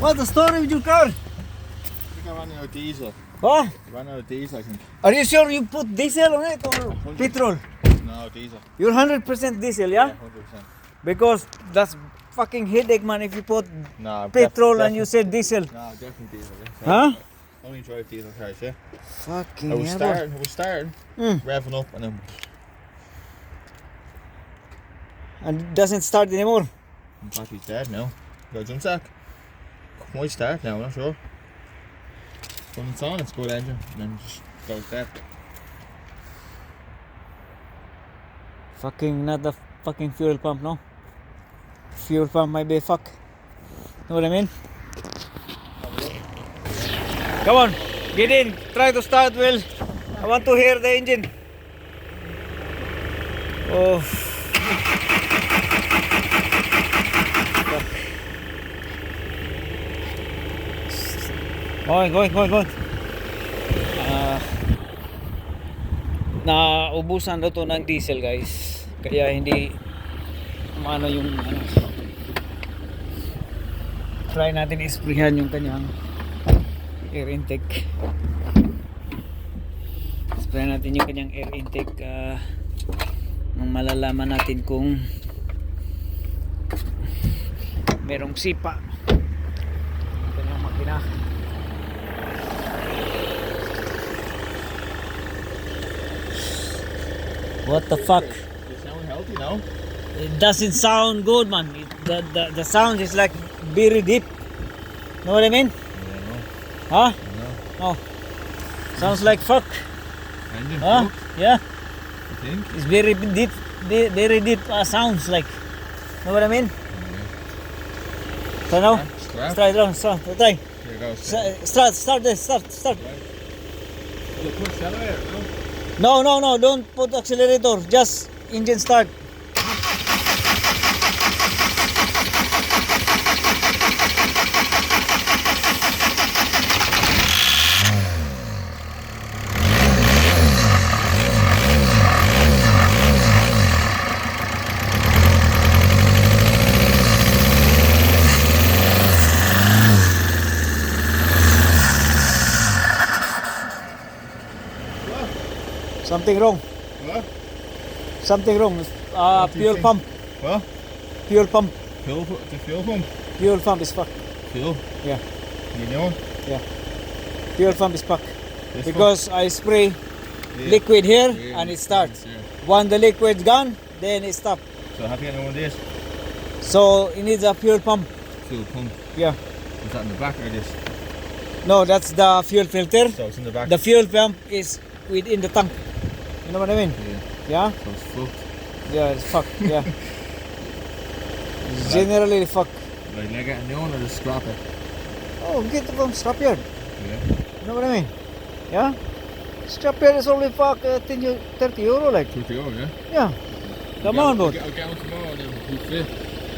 What's the story with your car? I think I ran out of diesel. What? I ran out of diesel, I think. Are you sure you put diesel on it or 100%. petrol? No, diesel. You're 100% diesel, yeah? 100%. Because that's fucking headache, man, if you put No, petrol and you said diesel. No, definitely diesel. Yeah. Huh? Only drive diesel cars, yeah. Fucking I was hell, starting, Mm. revving up, and then and it doesn't start anymore. the battery's dead now. Got a jump sack. Might start now, I'm not sure. When it's on, it's a good engine, and then just goes dead. Fucking not the fucking fuel pump, no? Fuel pump might be fuck. Know what I mean? Come on, get in. Try to start, Will. I want to hear the engine. Oh. Fuck. Going. Naubusan daw to ng diesel, guys. Kaya hindi maano yung ano. Try natin isprayhan yung kanyang air intake. Spray natin yung kanyang air intake nang malalaman natin kung merong sipa yung kanyang makina. What the fuck? They sound healthy now. It doesn't sound good, man. The sound is like very deep. Know what I mean? Huh? No. Oh, sounds like fuck. Engine Huh? fuck, Yeah, I think. it's very deep, very deep sounds like. Know what I mean? So now, Strap. try it on. Try. Here it goes. Start this. Start. Will it push accelerator? No? No. Don't put accelerator. Just engine start. Something wrong. What? Something wrong. What do you Fuel think? pump. What? Fuel pump. The fuel pump? Fuel pump is fucked. Fuel? Yeah. You know? Fuel pump is fucked. This Because I spray one? liquid here Yeah, and it starts. Yeah. When the liquid's gone, then it stops. So have you got one of these? So it needs a fuel pump. Fuel pump. Yeah. Is that in the back or this? No, that's the fuel filter. So it's in the back. The fuel pump is within the tank. You know what I mean? Yeah. Yeah? So it's fucked. Yeah, it's fucked. Yeah. It's generally fucked. Like, can I get a new one or just scrap it? Oh, get it from scrapyard. Yeah. You know what I mean? Yeah? Scrapyard is only fuck 30 euro like. 30 euro, yeah? Yeah. Come on, bud. I'll get one tomorrow and then we'll fit.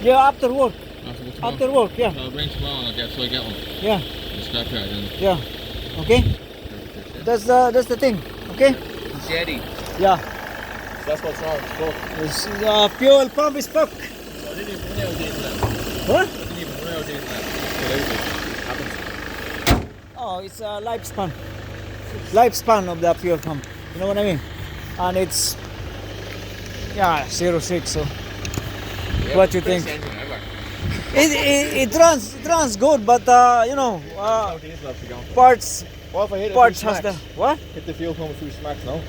Yeah, after work. Tomorrow. After work, yeah. So I'll bring tomorrow and I'll get one. Yeah. The scrap yard and Yeah. Okay? That's the thing. Okay? Jetty. Yeah. That's what's wrong. It's fucked. This fuel pump is fucked. So I didn't even run out of diesel then. What? I didn't even run out of diesel then. It happens. Oh, it's a lifespan of the fuel pump. You know what I mean? And it's 06. So Yeah, what you best think? engine ever. It runs good, but you know, No diesel after going. parts What if I hit it parts through has the smacks? what? Hit the fuel pump with 2 smacks, no?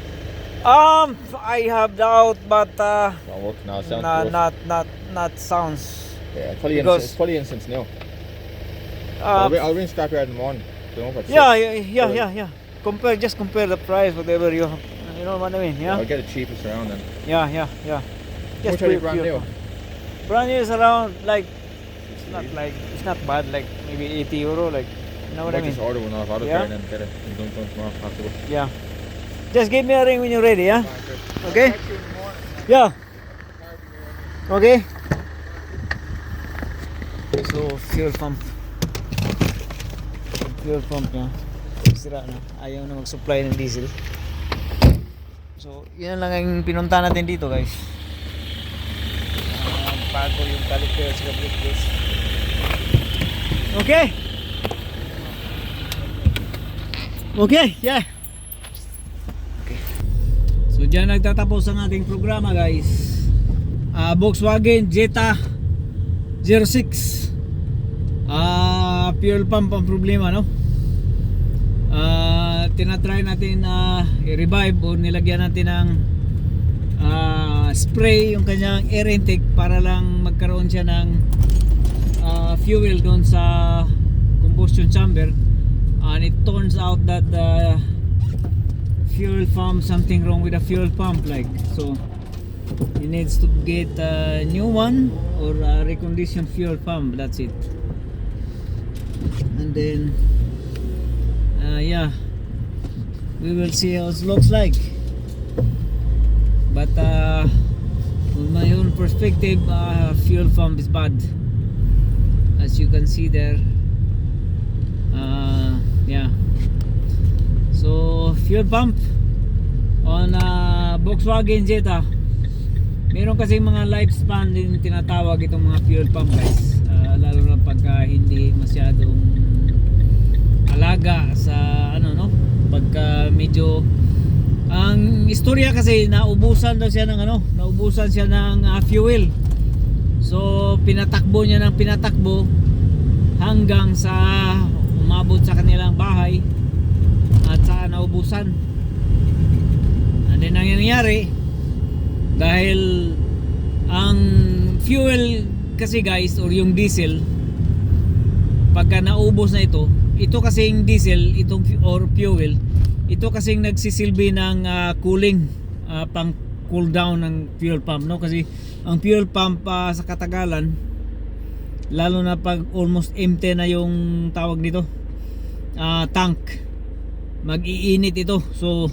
I have doubt, but Not work. No, it sounds good. not sounds. Yeah, it's probably, Because- it's probably in since now. I'll ring scrapyard in the morning. Don't know if it's Yeah. Just compare the price, whatever you have. You know what I mean? Yeah. I'll get it cheapest around then. Yeah. Which are you brand pure new? pump. Brand new is around like it's not bad, like maybe 80 euro, like you know what I Might mean? just order one off auto Yeah. and then get it done tomorrow afterwards. Yeah. Just give me a ring when you're ready, yeah? Fine, Okay? I'll text you in the morning. Yeah. Okay. So fuel pump niya sira na, ayaw na mag-supply ng diesel. So yun lang ang pinunta natin dito, guys. Bago yung caliper sa brake disc. Okay. Okay, yeah. Okay. So dyan nagtatapos ang ating programa, guys. Volkswagen Jetta 06. Fuel pump ang problema, no? Tinatry natin i-revive o nilagyan natin ng spray yung kanyang air intake para lang magkaroon siya ng fuel doon sa combustion chamber, and it turns out that the fuel pump, something wrong with the fuel pump, like so he needs to get a new one or a reconditioned fuel pump. That's it. And then yeah, we will see how it looks like. But from my own perspective, fuel pump is bad, as you can see there. Yeah, so fuel pump on Volkswagen Jetta, meron kasi mga lifespan din tinatawag itong mga fuel pump, guys. Lalo na pagka hindi masyadong alaga sa ano, no, pagka medyo ang istorya kasi naubusan daw siya ng ano, naubusan siya ng fuel. So pinatakbo niya ng pinatakbo hanggang sa umabot sa kanilang bahay at saka naubusan. And then ang nangyari, dahil ang fuel kasi, guys, or yung diesel, pagka naubos na ito kasing diesel, itong or fuel, ito kasing nagsisilbi ng cooling, pang cool down ng fuel pump, no? Kasi ang fuel pump sa katagalan, lalo na pag almost empty na yung tawag nito, tank, mag-iinit ito. So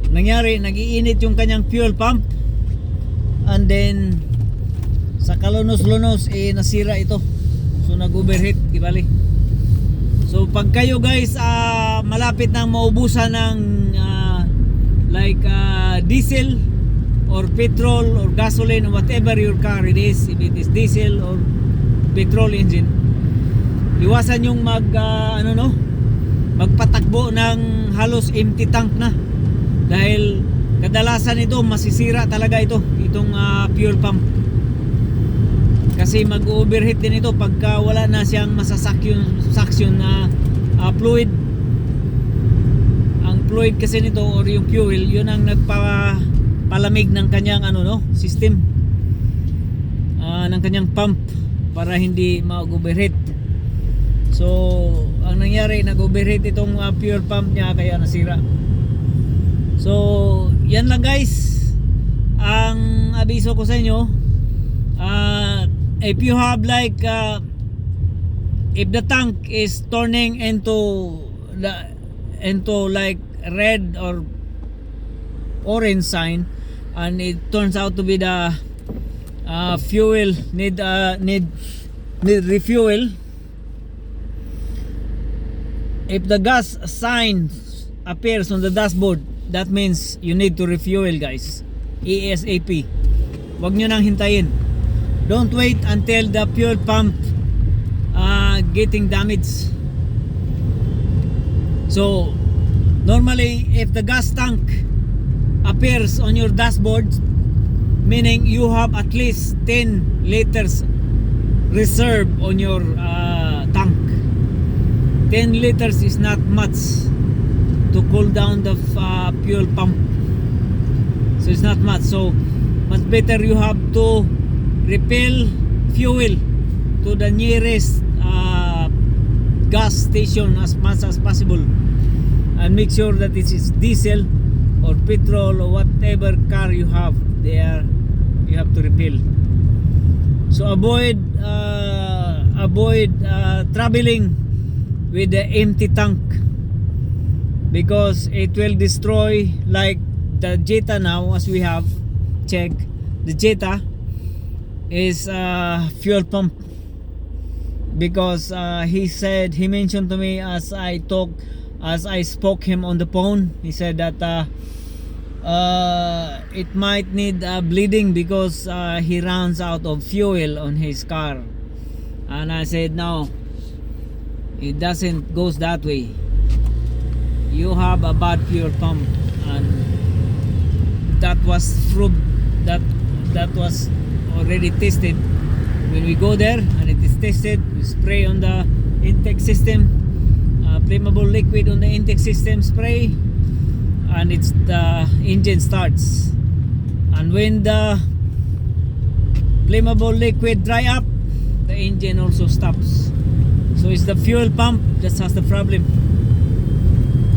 nangyari, nag-iinit yung kanyang fuel pump, and then sa kalunos-lunos nasira ito. So nag-overheat, ibali. So pag kayo, guys, malapit nang maubusan ng diesel or petrol or gasoline or whatever your car it is, if it is diesel or petrol engine, iwasan yung magpatakbo ng halos empty tank na, dahil kadalasan ito masisira talaga itong fuel pump, kasi mag-overheat din ito pagka wala na siyang suction na fluid. Ang fluid kasi nito or yung fuel, yun ang nagpapalamig ng kanyang system, ng kanyang pump, para hindi mag-overheat. So ang nangyari, nag-overheat itong fuel pump niya, kaya nasira. So yan lang, guys, ang abiso ko sa inyo. If you have if the tank is turning into like red or orange sign, and it turns out to be the fuel need refuel. If the gas sign appears on the dashboard, that means you need to refuel, guys, ASAP. Huwag nyo nang hintayin. Don't wait until the fuel pump getting damaged. So normally, if the gas tank appears on your dashboard, meaning you have at least 10 liters reserve on your tank. 10 liters is not much to cool down the fuel pump, so it's not much. So much better you have to refill fuel to the nearest gas station as much as possible, and make sure that it is diesel or petrol or whatever car you have there, you have to refill. So avoid traveling with the empty tank, because it will destroy, like the Jetta now, as we have checked. The Jetta is fuel pump, because he mentioned to me as I spoke him on the phone. He said that it might need bleeding because he runs out of fuel on his car. And I said no, it doesn't goes that way. you have a bad fuel pump, and that was proved, that was already tested. When we go there and it is tested, we spray on the intake system, flammable liquid on the intake system, spray, and it's the engine starts. And when the flammable liquid dry up, the engine also stops. So it's the fuel pump that has the problem.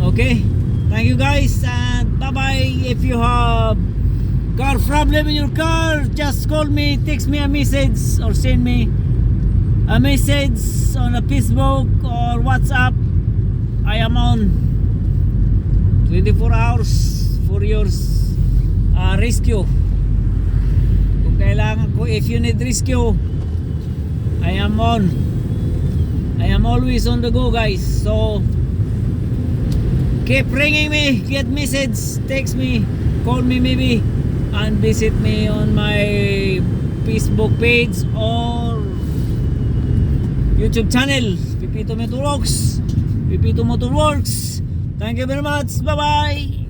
Okay, thank you guys, and bye bye. If you have car problem in your car, just call me, text me a message, or send me a message on a Facebook or WhatsApp. I am on 24 hours for your rescue. Kung kailangan ko, if you need rescue, I am on. I am always on the go, guys. So keep ringing me, get message, text me, call me maybe, and visit me on my Facebook page or YouTube channel, Pipito Motorworks. Thank you very much. Bye bye.